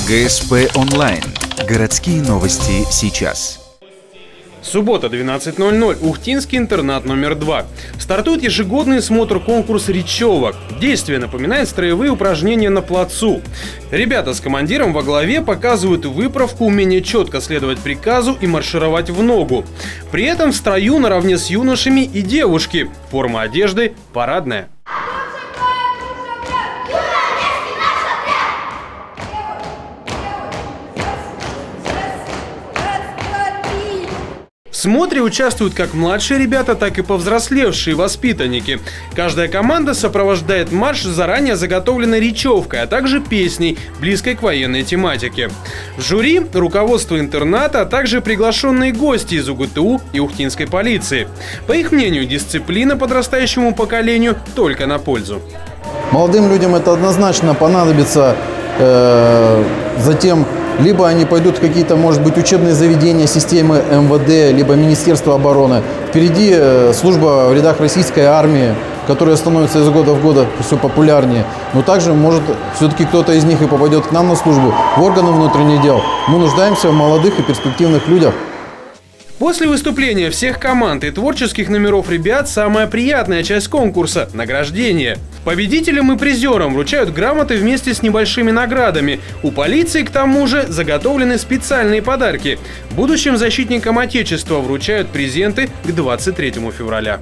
ГСП онлайн. Городские новости сейчас. Суббота, 12:00. Ухтинский интернат номер 2. Стартует ежегодный смотр-конкурс речевок. Действие напоминает строевые упражнения на плацу. Ребята с командиром во главе показывают выправку, умение четко следовать приказу и маршировать в ногу. При этом в строю наравне с юношами и девушки. Форма одежды парадная. В смотре участвуют как младшие ребята, так и повзрослевшие воспитанники. Каждая команда сопровождает марш заранее заготовленной речевкой, а также песней, близкой к военной тематике. В жюри – руководство интерната, а также приглашенные гости из УГТУ и Ухтинской полиции. По их мнению, дисциплина подрастающему поколению только на пользу. Молодым людям это однозначно понадобится. Затем либо они пойдут в какие-то, может быть, учебные заведения системы МВД, либо Министерства обороны. Впереди служба в рядах российской армии, которая становится из года в год все популярнее. Но также, может, все-таки кто-то из них и попадет к нам на службу, в органы внутренних дел. Мы нуждаемся в молодых и перспективных людях. После выступления всех команд и творческих номеров ребят самая приятная часть конкурса – награждение. Победителям и призерам вручают грамоты вместе с небольшими наградами. У полиции, к тому же, заготовлены специальные подарки. Будущим защитникам Отечества вручают презенты к 23 февраля.